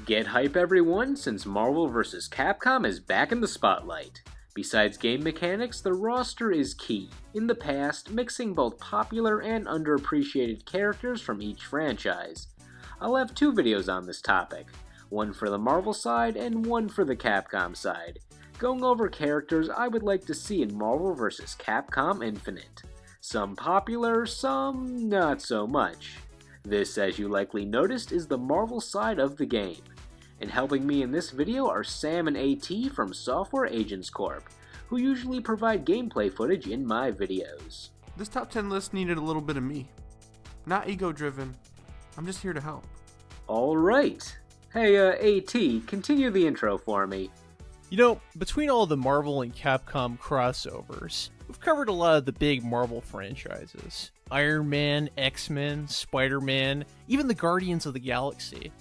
Get hype everyone, since Marvel vs. Capcom is back in the spotlight. Besides game mechanics, the roster is key. In the past, mixing both popular and underappreciated characters from each franchise. I'll have 2 videos on this topic, one for the Marvel side and one for the Capcom side, going over characters I would like to see in Marvel vs. Capcom Infinite. Some popular, some not so much. This, as you likely noticed, is the Marvel side of the game. And helping me in this video are Sam and AT from SoftwareAgentsCorp, who usually provide gameplay footage in my videos. This top 10 list needed a little bit of me. Not ego-driven, I'm just here to help. Alright. Hey, AT, continue the intro for me. You know, between all the Marvel and Capcom crossovers, we've covered a lot of the big Marvel franchises. Iron Man, X-Men, Spider-Man, even the Guardians of the Galaxy.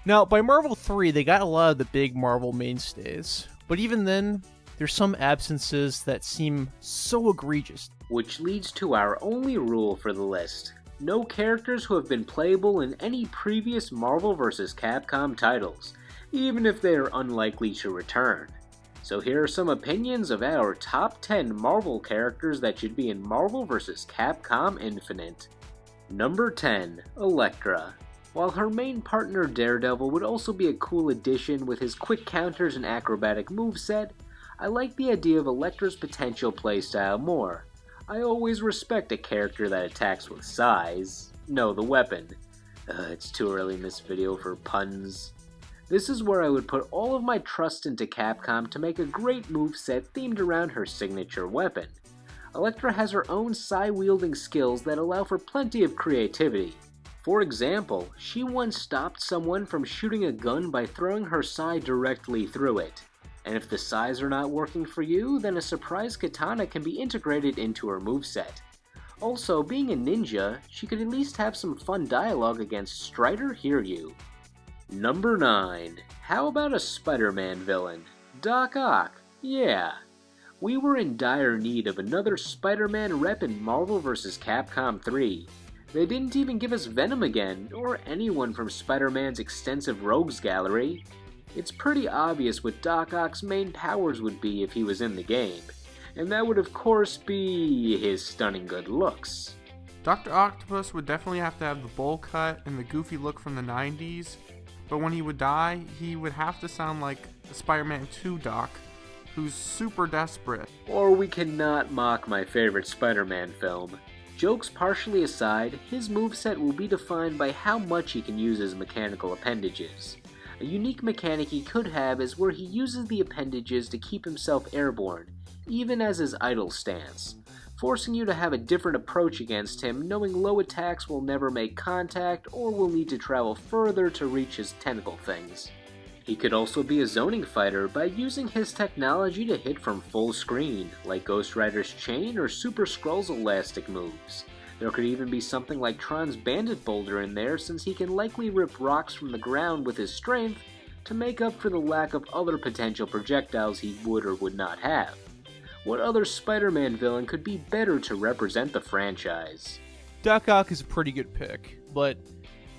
Now, by Marvel 3, they got a lot of the big Marvel mainstays, but even then, there's some absences that seem so egregious. Which leads to our only rule for the list. No characters who have been playable in any previous Marvel vs. Capcom titles, even if they are unlikely to return. So here are some opinions of our top 10 Marvel characters that should be in Marvel vs. Capcom Infinite. Number 10, Elektra. While her main partner Daredevil would also be a cool addition with his quick counters and acrobatic moveset, I like the idea of Elektra's potential playstyle more. I always respect a character that attacks with size. No, the weapon. It's too early in this video for puns. This is where I would put all of my trust into Capcom to make a great moveset themed around her signature weapon. Elektra has her own sai-wielding skills that allow for plenty of creativity. For example, she once stopped someone from shooting a gun by throwing her sai directly through it. And if the sais are not working for you, then a surprise katana can be integrated into her moveset. Also, being a ninja, she could at least have some fun dialogue against Strider Hiryu. Number 9. How about a Spider-Man villain? Doc Ock. Yeah. We were in dire need of another Spider-Man rep in Marvel vs. Capcom 3. They didn't even give us Venom again, or anyone from Spider-Man's extensive rogues gallery. It's pretty obvious what Doc Ock's main powers would be if he was in the game, and that would of course be his stunning good looks. Dr. Octopus would definitely have to have the bowl cut and the goofy look from the 90s, but when he would die, he would have to sound like the Spider-Man 2 Doc, who's super desperate. Or we cannot mock my favorite Spider-Man film. Jokes partially aside, his moveset will be defined by how much he can use his mechanical appendages. A unique mechanic he could have is where he uses the appendages to keep himself airborne, even as his idle stance, forcing you to have a different approach against him, knowing low attacks will never make contact or will need to travel further to reach his tentacle things. He could also be a zoning fighter by using his technology to hit from full screen, like Ghost Rider's chain or Super Skrull's elastic moves. There could even be something like Tron's Bandit Boulder in there, since he can likely rip rocks from the ground with his strength to make up for the lack of other potential projectiles he would or would not have. What other Spider-Man villain could be better to represent the franchise? Doc Ock is a pretty good pick, but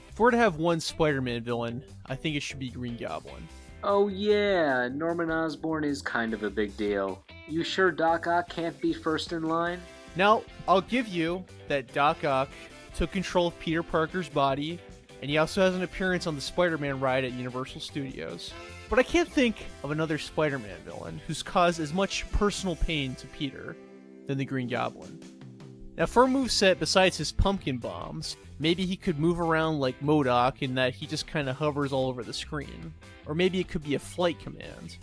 if we're to have one Spider-Man villain, I think it should be Green Goblin. Oh yeah, Norman Osborn is kind of a big deal. You sure Doc Ock can't be first in line? Now, I'll give you that Doc Ock took control of Peter Parker's body, and he also has an appearance on the Spider-Man ride at Universal Studios. But I can't think of another Spider-Man villain who's caused as much personal pain to Peter than the Green Goblin. Now, for a moveset besides his pumpkin bombs, maybe he could move around like MODOK in that he just kind of hovers all over the screen. Or maybe it could be a flight command.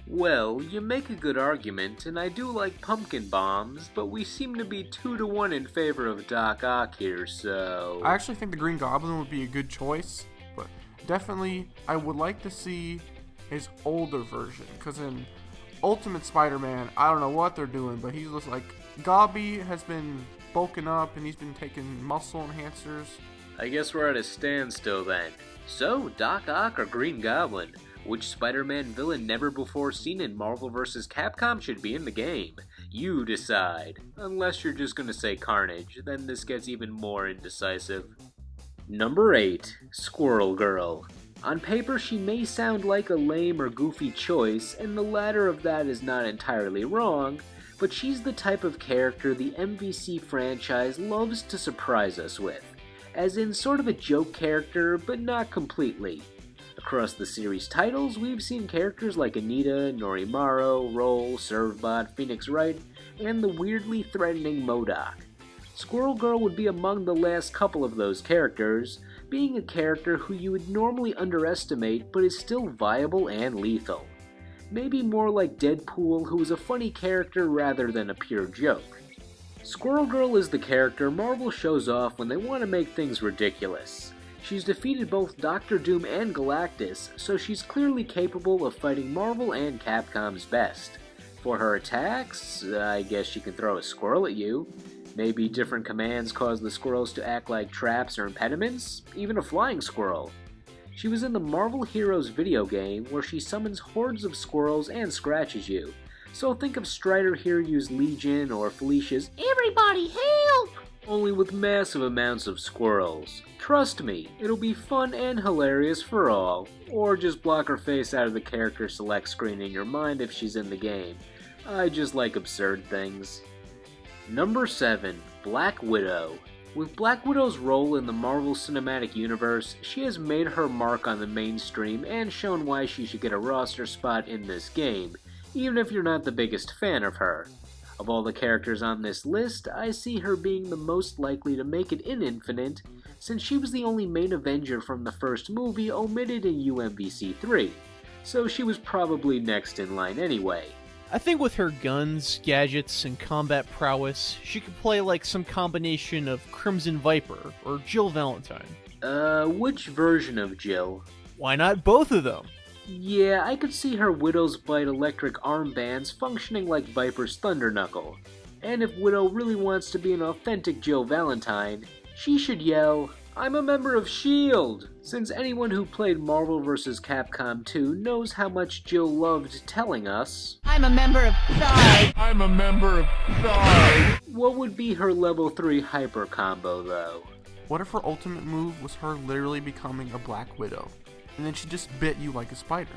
Well, you make a good argument, and I do like pumpkin bombs, but we seem to be 2-1 in favor of Doc Ock here, so... I actually think the Green Goblin would be a good choice, but definitely I would like to see his older version, because in Ultimate Spider-Man, I don't know what they're doing, but he's just like, Gobby has been bulking up and he's been taking muscle enhancers. I guess we're at a standstill then. So, Doc Ock or Green Goblin? Which Spider-Man villain never before seen in Marvel vs. Capcom should be in the game? You decide. Unless you're just gonna say Carnage, then this gets even more indecisive. Number 8. Squirrel Girl. On paper, she may sound like a lame or goofy choice, and the latter of that is not entirely wrong, but she's the type of character the MVC franchise loves to surprise us with, as in sort of a joke character, but not completely. Across the series titles, we've seen characters like Anita, Norimaro, Roll, Servbot, Phoenix Wright, and the weirdly threatening MODOK. Squirrel Girl would be among the last couple of those characters, being a character who you would normally underestimate but is still viable and lethal. Maybe more like Deadpool, who is a funny character rather than a pure joke. Squirrel Girl is the character Marvel shows off when they want to make things ridiculous. She's defeated both Doctor Doom and Galactus, so she's clearly capable of fighting Marvel and Capcom's best. For her attacks, I guess she can throw a squirrel at you. Maybe different commands cause the squirrels to act like traps or impediments, even a flying squirrel. She was in the Marvel Heroes video game where she summons hordes of squirrels and scratches you. So think of Strider Hiryu's Legion or Felicia's "Everybody help!" only with massive amounts of squirrels. Trust me, it'll be fun and hilarious for all. Or just block her face out of the character select screen in your mind if she's in the game. I just like absurd things. Number 7. Black Widow. With Black Widow's role in the Marvel Cinematic Universe, she has made her mark on the mainstream and shown why she should get a roster spot in this game, even if you're not the biggest fan of her. Of all the characters on this list, I see her being the most likely to make it in Infinite, since she was the only main Avenger from the first movie omitted in UMVC 3, so she was probably next in line anyway. I think with her guns, gadgets, and combat prowess, she could play like some combination of Crimson Viper or Jill Valentine. Which version of Jill? Why not both of them? Yeah, I could see her Widow's Bite electric armbands functioning like Viper's Thunder Knuckle. And if Widow really wants to be an authentic Jill Valentine, she should yell, "I'm a member of S.H.I.E.L.D.!" Since anyone who played Marvel vs. Capcom 2 knows how much Jill loved telling us, "I'm a member of S.H.I.E.L.D. I'm a member of S.H.I.E.L.D. What would be her level 3 hyper combo though? What if her ultimate move was her literally becoming a Black Widow, and then she just bit you like a spider?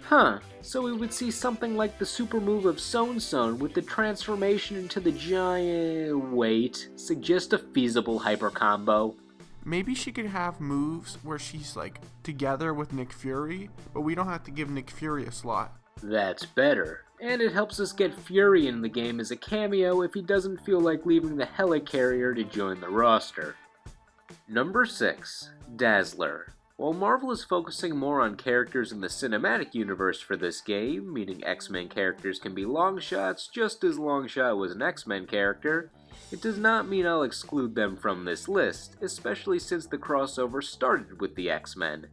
Huh, so we would see something like the super move of Son with the transformation into the giant... Wait, suggest a feasible hyper combo. Maybe she could have moves where she's like together with Nick Fury, but we don't have to give Nick Fury a slot. That's better. And it helps us get Fury in the game as a cameo if he doesn't feel like leaving the helicarrier to join the roster. Number 6. Dazzler. While Marvel is focusing more on characters in the cinematic universe for this game, meaning X-Men characters can be longshots just as Longshot was an X-Men character, it does not mean I'll exclude them from this list, especially since the crossover started with the X-Men.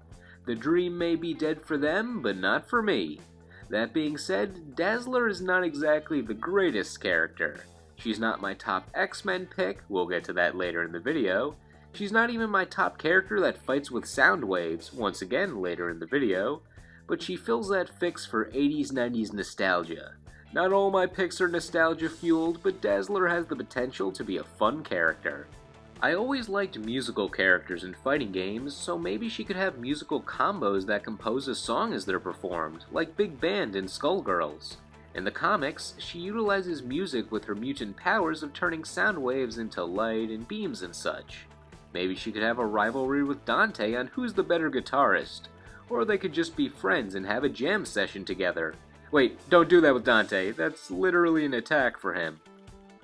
The dream may be dead for them, but not for me. That being said, Dazzler is not exactly the greatest character. She's not my top X-Men pick, we'll get to that later in the video. She's not even my top character that fights with sound waves, once again later in the video, but she fills that fix for 80s 90s nostalgia. Not all my picks are nostalgia fueled, but Dazzler has the potential to be a fun character. I always liked musical characters in fighting games, so maybe she could have musical combos that compose a song as they're performed, like Big Band in Skullgirls. In the comics, she utilizes music with her mutant powers of turning sound waves into light and beams and such. Maybe she could have a rivalry with Dante on who's the better guitarist, or they could just be friends and have a jam session together. Wait, don't do that with Dante, that's literally an attack for him.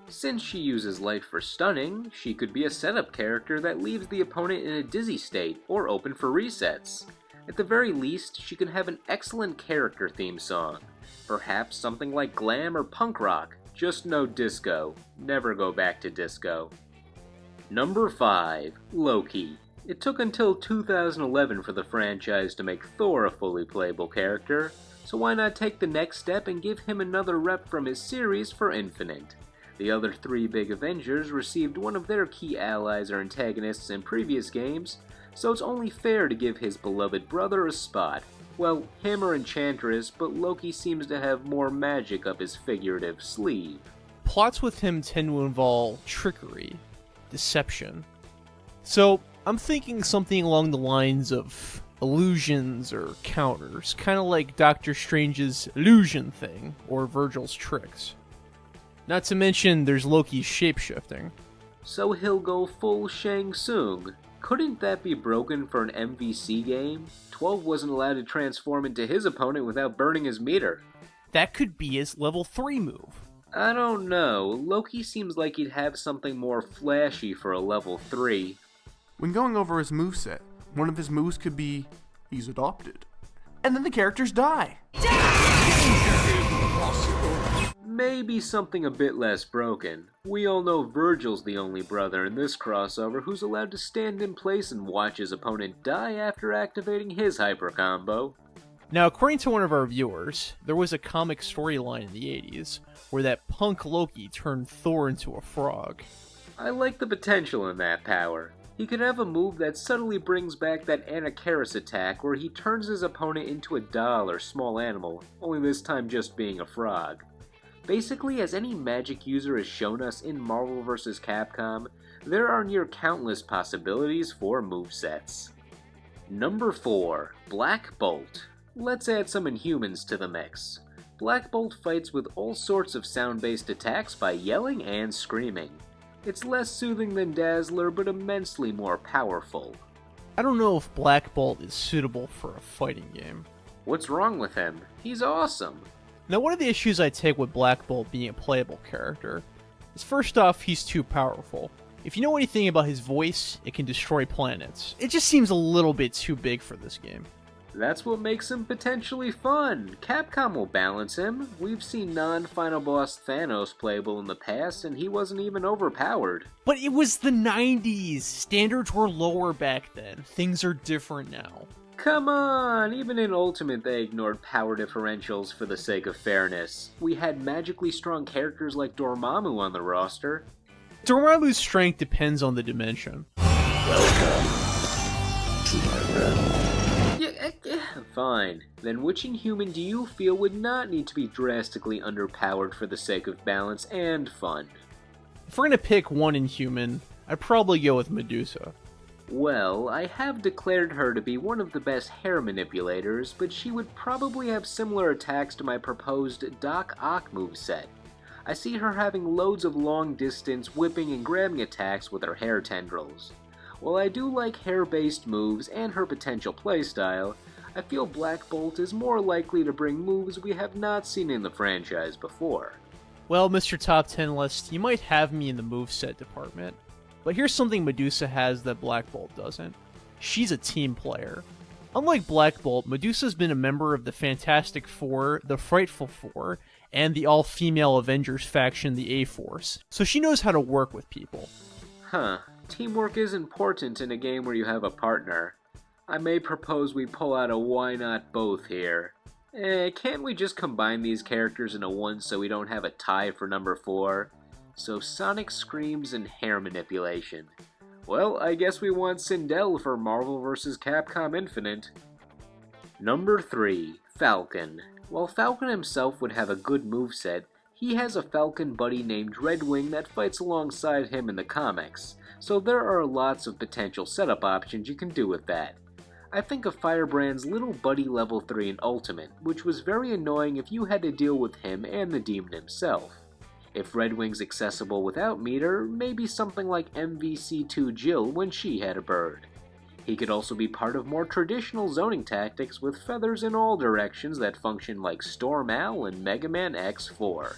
Since she uses light for stunning, she could be a setup character that leaves the opponent in a dizzy state, or open for resets. At the very least, she can have an excellent character theme song. Perhaps something like glam or punk rock, just no disco. Never go back to disco. Number 5. Loki. It took until 2011 for the franchise to make Thor a fully playable character, so why not take the next step and give him another rep from his series for Infinite? The other 3 big Avengers received one of their key allies or antagonists in previous games, so it's only fair to give his beloved brother a spot. Well, him or Enchantress, but Loki seems to have more magic up his figurative sleeve. Plots with him tend to involve trickery, deception. So, I'm thinking something along the lines of illusions or counters, kind of like Doctor Strange's illusion thing, or Virgil's tricks. Not to mention, there's Loki's shapeshifting. So he'll go full Shang Tsung. Couldn't that be broken for an MVC game? 12 wasn't allowed to transform into his opponent without burning his meter. That could be his level 3 move. I don't know. Loki seems like he'd have something more flashy for a level 3. When going over his moveset, one of his moves could be, he's adopted. And then the characters die. Maybe something a bit less broken. We all know Virgil's the only brother in this crossover who's allowed to stand in place and watch his opponent die after activating his hyper combo. Now, according to one of our viewers, there was a comic storyline in the 80s where that punk Loki turned Thor into a frog. I like the potential in that power. He could have a move that subtly brings back that Anacharis attack where he turns his opponent into a doll or small animal, only this time just being a frog. Basically, as any Magic user has shown us in Marvel vs. Capcom, there are near countless possibilities for movesets. Number 4. Black Bolt. Let's add some Inhumans to the mix. Black Bolt fights with all sorts of sound-based attacks by yelling and screaming. It's less soothing than Dazzler, but immensely more powerful. I don't know if Black Bolt is suitable for a fighting game. What's wrong with him? He's awesome. Now, one of the issues I take with Black Bolt being a playable character is, first off, he's too powerful. If you know anything about his voice, it can destroy planets. It just seems a little bit too big for this game. That's what makes him potentially fun. Capcom will balance him. We've seen non-final boss Thanos playable in the past, and he wasn't even overpowered. But it was the 90s. Standards were lower back then. Things are different now. Come on! Even in Ultimate they ignored power differentials for the sake of fairness. We had magically strong characters like Dormammu on the roster. Dormammu's strength depends on the dimension. Welcome to my realm. Fine. Then which Inhuman do you feel would not need to be drastically underpowered for the sake of balance and fun? If we're gonna pick one Inhuman, I'd probably go with Medusa. Well, I have declared her to be one of the best hair manipulators, but she would probably have similar attacks to my proposed Doc Ock moveset. I see her having loads of long-distance whipping and grabbing attacks with her hair tendrils. While I do like hair-based moves and her potential playstyle, I feel Black Bolt is more likely to bring moves we have not seen in the franchise before. Well, MrTopTenList, you might have me in the moveset department, but here's something Medusa has that Black Bolt doesn't. She's a team player. Unlike Black Bolt, Medusa's been a member of the Fantastic Four, the Frightful Four, and the all-female Avengers faction, the A-Force, so she knows how to work with people. Huh. Teamwork is important in a game where you have a partner. I may propose we pull out a why not both here. Can't we just combine these characters into one so we don't have a tie for number 4? So sonic screams and hair manipulation. Well, I guess we want Sindel for Marvel vs. Capcom Infinite. Number 3. Falcon. While Falcon himself would have a good moveset, he has a Falcon buddy named Redwing that fights alongside him in the comics, so there are lots of potential setup options you can do with that. I think of Firebrand's little buddy level 3 in Ultimate, which was very annoying if you had to deal with him and the demon himself. If Redwing's accessible without meter, maybe something like MVC2 Jill when she had a bird. He could also be part of more traditional zoning tactics with feathers in all directions that function like Storm Owl and Mega Man X4.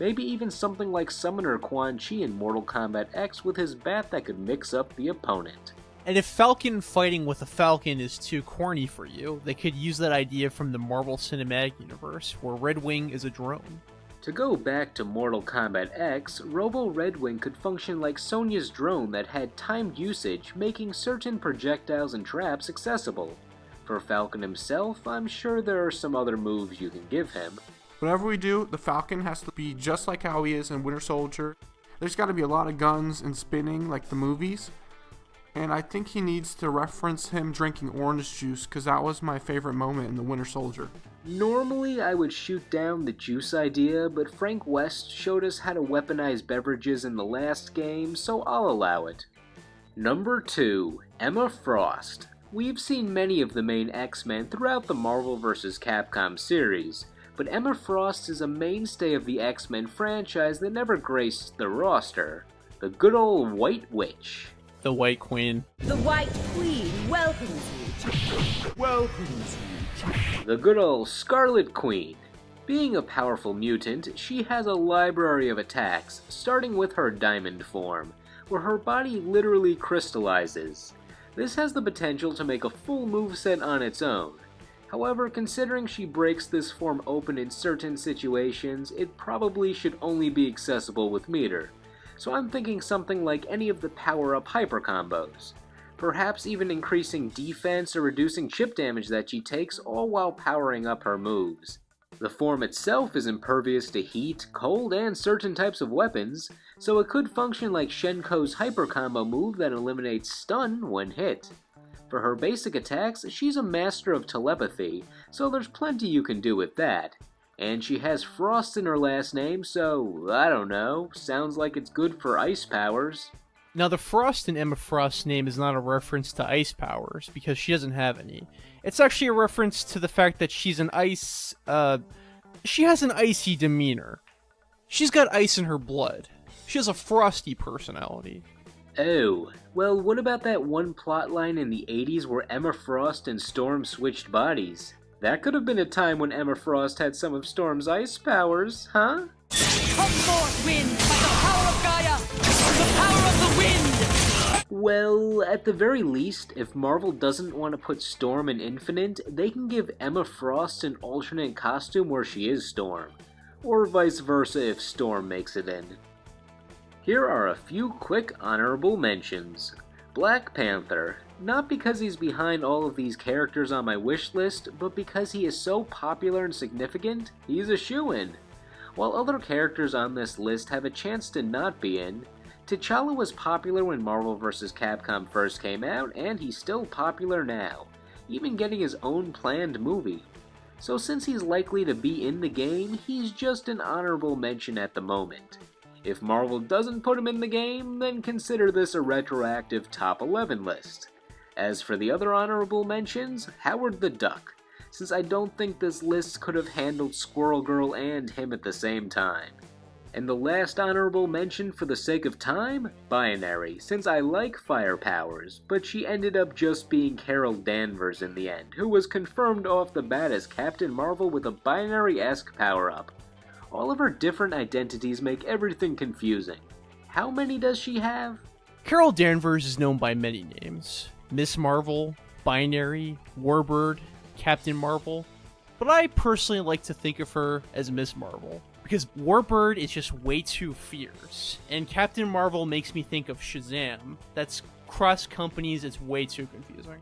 Maybe even something like Summoner Quan Chi in Mortal Kombat X with his bat that could mix up the opponent. And if Falcon fighting with a Falcon is too corny for you, they could use that idea from the Marvel Cinematic Universe, where Redwing is a drone. To go back to Mortal Kombat X, Robo Redwing could function like Sonya's drone that had timed usage, making certain projectiles and traps accessible. For Falcon himself, I'm sure there are some other moves you can give him. Whatever we do, the Falcon has to be just like how he is in Winter Soldier. There's got to be a lot of guns and spinning like the movies. And I think he needs to reference him drinking orange juice, because that was my favorite moment in the Winter Soldier. Normally I would shoot down the juice idea, but Frank West showed us how to weaponize beverages in the last game, so I'll allow it. Number 2. Emma Frost. We've seen many of the main X-Men throughout the Marvel vs. Capcom series, but Emma Frost is a mainstay of the X-Men franchise that never graced the roster. The good old White Witch. The White Queen. The White Queen welcomes you. The good old Scarlet Queen. Being a powerful mutant, she has a library of attacks, starting with her diamond form, where her body literally crystallizes. This has the potential to make a full moveset on its own. However, considering she breaks this form open in certain situations, it probably should only be accessible with meter. So I'm thinking something like any of the power-up hyper combos. Perhaps even increasing defense or reducing chip damage that she takes, all while powering up her moves. The form itself is impervious to heat, cold, and certain types of weapons, so it could function like Shenko's hyper combo move that eliminates stun when hit. For her basic attacks, she's a master of telepathy, so there's plenty you can do with that. And she has Frost in her last name, so, I don't know, sounds like it's good for ice powers. Now, the Frost in Emma Frost's name is not a reference to ice powers, because she doesn't have any. It's actually a reference to the fact that she's an ice, she has an icy demeanor. She's got ice in her blood. She has a frosty personality. Oh, well, what about that one plotline in the 80s where Emma Frost and Storm switched bodies? That could have been a time when Emma Frost had some of Storm's ice powers, huh? Come forth, wind, by the power of Gaia, the power of the wind! Well, at the very least, if Marvel doesn't want to put Storm in Infinite, they can give Emma Frost an alternate costume where she is Storm. Or vice versa if Storm makes it in. Here are a few quick honorable mentions. Black Panther. Not because he's behind all of these characters on my wish list, but because he is so popular and significant, he's a shoo-in. While other characters on this list have a chance to not be in, T'Challa was popular when Marvel vs. Capcom first came out, and he's still popular now, even getting his own planned movie. So since he's likely to be in the game, he's just an honorable mention at the moment. If Marvel doesn't put him in the game, then consider this a retroactive top 11 list. As for the other honorable mentions, Howard the Duck, since I don't think this list could have handled Squirrel Girl and him at the same time. And the last honorable mention for the sake of time, Binary, since I like fire powers, but she ended up just being Carol Danvers in the end, who was confirmed off the bat as Captain Marvel with a Binary-esque power-up. All of her different identities make everything confusing. How many does she have? Carol Danvers is known by many names. Miss Marvel, Binary, Warbird, Captain Marvel. But I personally like to think of her as Miss Marvel, because Warbird is just way too fierce, and Captain Marvel makes me think of Shazam. That's cross companies, it's way too confusing.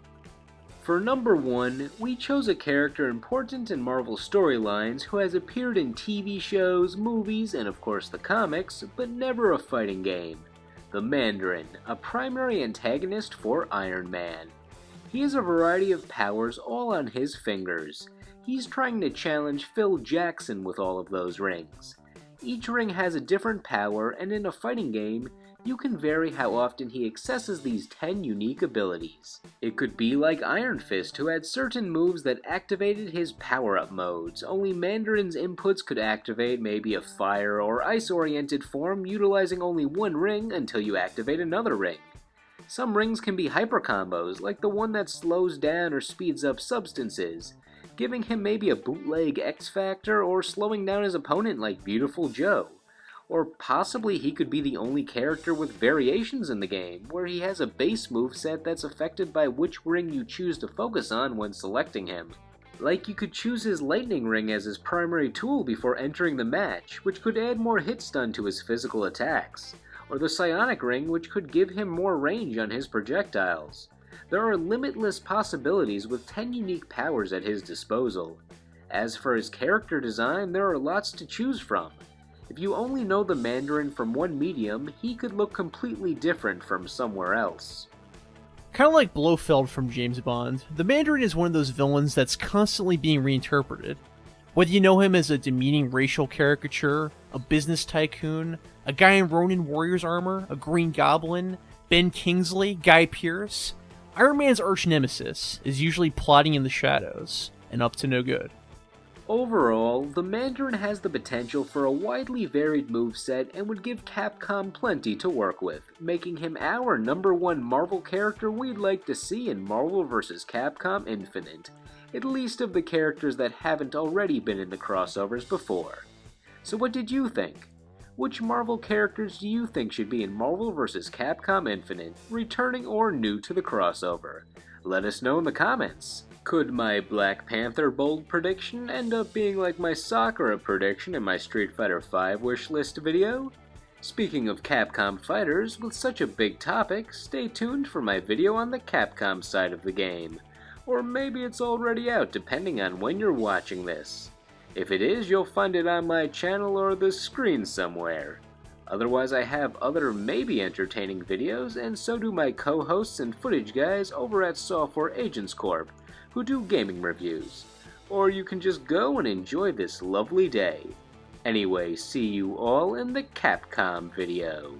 For number 1, we chose a character important in Marvel storylines who has appeared in TV shows, movies, and of course the comics, but never a fighting game. The Mandarin, a primary antagonist for Iron Man. He has a variety of powers all on his fingers. He's trying to challenge Phil Jackson with all of those rings. Each ring has a different power, and in a fighting game, you can vary how often he accesses these 10 unique abilities. It could be like Iron Fist, who had certain moves that activated his power-up modes. Only Mandarin's inputs could activate maybe a fire or ice-oriented form, utilizing only one ring until you activate another ring. Some rings can be hyper combos, like the one that slows down or speeds up substances, giving him maybe a bootleg X-Factor or slowing down his opponent like Beautiful Joe. Or possibly he could be the only character with variations in the game, where he has a base moveset that's affected by which ring you choose to focus on when selecting him. Like you could choose his lightning ring as his primary tool before entering the match, which could add more hit stun to his physical attacks, or the psionic ring, which could give him more range on his projectiles. There are limitless possibilities with 10 unique powers at his disposal. As for his character design, there are lots to choose from. If you only know the Mandarin from one medium, he could look completely different from somewhere else. Kind of like Blofeld from James Bond, the Mandarin is one of those villains that's constantly being reinterpreted. Whether you know him as a demeaning racial caricature, a business tycoon, a guy in Ronin Warriors armor, a Green Goblin, Ben Kingsley, Guy Pearce, Iron Man's arch nemesis is usually plotting in the shadows and up to no good. Overall, the Mandarin has the potential for a widely varied moveset and would give Capcom plenty to work with, making him our number one Marvel character we'd like to see in Marvel vs. Capcom Infinite, at least of the characters that haven't already been in the crossovers before. So what did you think? Which Marvel characters do you think should be in Marvel vs. Capcom Infinite, returning or new to the crossover? Let us know in the comments. Could my Black Panther bold prediction end up being like my Sakura prediction in my Street Fighter V wishlist video? Speaking of Capcom fighters, with such a big topic, stay tuned for my video on the Capcom side of the game. Or maybe it's already out depending on when you're watching this. If it is, you'll find it on my channel or the screen somewhere. Otherwise, I have other maybe entertaining videos, and so do my co-hosts and footage guys over at SoftwareAgentsCorp, who do gaming reviews. Or you can just go and enjoy this lovely day. Anyway, see you all in the Capcom video.